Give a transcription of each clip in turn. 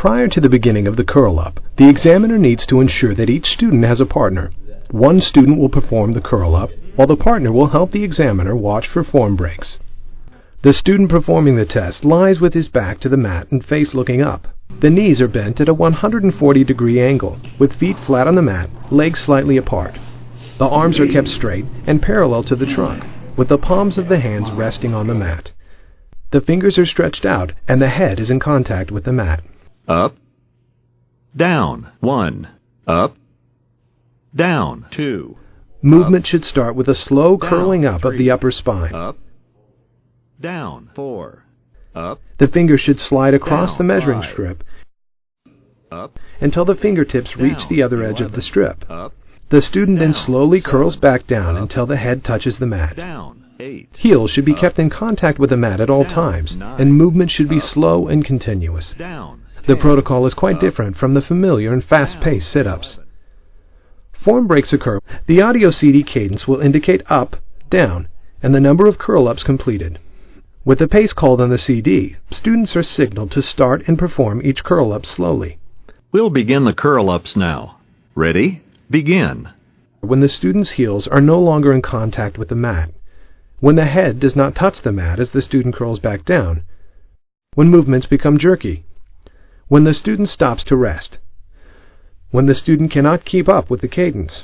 Prior to the beginning of the curl-up, the examiner needs to ensure that each student has a partner. One student will perform the curl-up, while the partner will help the examiner watch for form breaks. The student performing the test lies with his back to the mat and face looking up. The knees are bent at a 140-degree angle, with feet flat on the mat, legs slightly apart. The arms are kept straight and parallel to the trunk, with the palms of the hands resting on the mat. The fingers are stretched out and the head is in contact with the mat. Up, down, 1, up, down, 2. Movement should start with a slow curling up of the upper spine. Up, down, 4, up. The fingers should slide across the measuring 5. strip Up, until the fingertips reach the other edge of the 11. strip. Up, The student then down, slowly 7. curls back down Up, until the head touches the mat. down, 8. Heels should be Up, kept in contact with the mat at all down, times, 9. and movement should be Up, slow and continuous. down, The 10. protocol is quite Up, different from the familiar and fast-paced down, sit-ups. 11. Form breaks occur. The audio CD cadence will indicate up, down, and the number of curl-ups completed. With the pace called on the CD, students are signaled to start and perform each curl-up slowly. We'll begin the curl-ups now. Ready? Begin. When the student's heels are no longer in contact with the mat, when the head does not touch the mat as the student curls back down, when movements become jerky, when the student stops to rest, when the student cannot keep up with the cadence,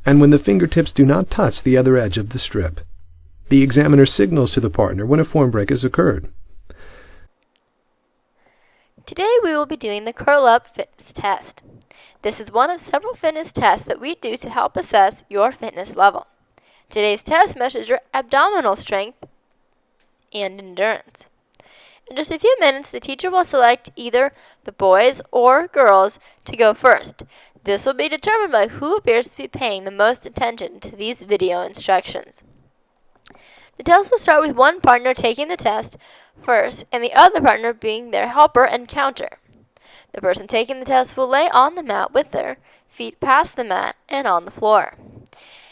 and when the fingertips do not touch the other edge of the strip. The examiner signals to the partner when a form break has occurred. Today we will be doing the curl-up fitness test. This is one of several fitness tests that we do to help assess your fitness level. Today's test measures your abdominal strength and endurance. In just a few minutes, the teacher will select either the boys or girls to go first. This will be determined by who appears to be paying the most attention to these video instructions. The test will start with one partner taking the test first and the other partner being their helper and counter. The person taking the test will lay on the mat with their feet past the mat and on the floor.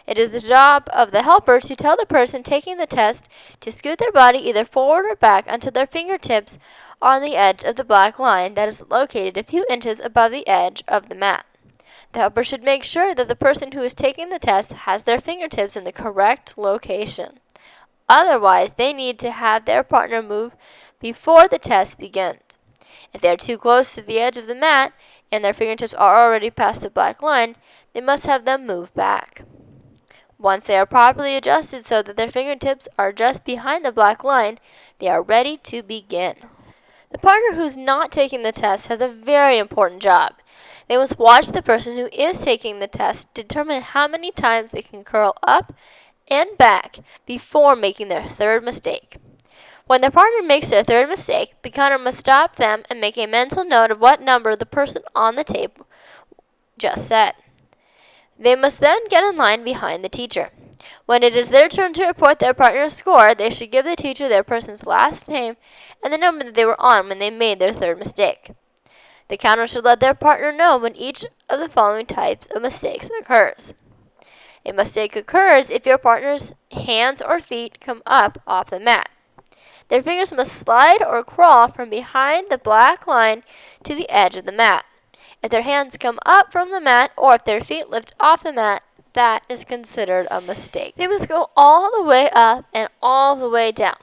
It is the job of the helper to tell the person taking the test to scoot their body either forward or back until their fingertips are on the edge of the black line that is located a few inches above the edge of the mat. The helper should make sure that the person who is taking the test has their fingertips in the correct location. Otherwise, they need to have their partner move before the test begins. If they are too close to the edge of the mat and their fingertips are already past the black line, they must have them move back. Once they are properly adjusted so that their fingertips are just behind the black line, they are ready to begin. The partner who is not taking the test has a very important job. They must watch the person who is taking the test determine how many times they can curl up and back before making their third mistake. When the partner makes their third mistake, the counter must stop them and make a mental note of what number the person on the tape just said. They must then get in line behind the teacher. When it is their turn to report their partner's score, they should give the teacher their person's last name and the number that they were on when they made their third mistake. The counter should let their partner know when each of the following types of mistakes occurs. A mistake occurs if your partner's hands or feet come up off the mat. Their fingers must slide or crawl from behind the black line to the edge of the mat. If their hands come up from the mat or if their feet lift off the mat, that is considered a mistake. They must go all the way up and all the way down.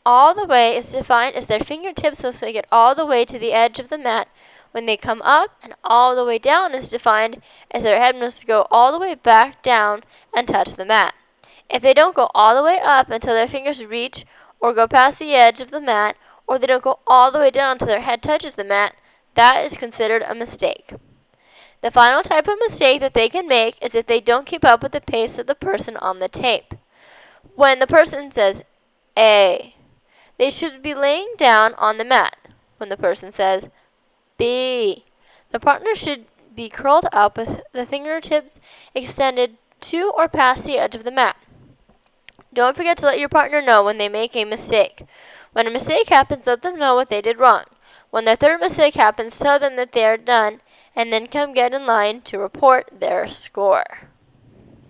All the way is defined as their fingertips must make it all the way to the edge of the mat when they come up, and all the way down is defined as their head must go all the way back down and touch the mat. If they don't go all the way up until their fingers reach or go past the edge of the mat, or they don't go all the way down until their head touches the mat, that is considered a mistake. The final type of mistake that they can make is if they don't keep up with the pace of the person on the tape. When the person says A, they should be laying down on the mat. When the person says B, the partner should be curled up with the fingertips extended to or past the edge of the mat. Don't forget to let your partner know when they make a mistake. When a mistake happens, let them know what they did wrong. When their third mistake happens, tell them that they are done, and then come get in line to report their score.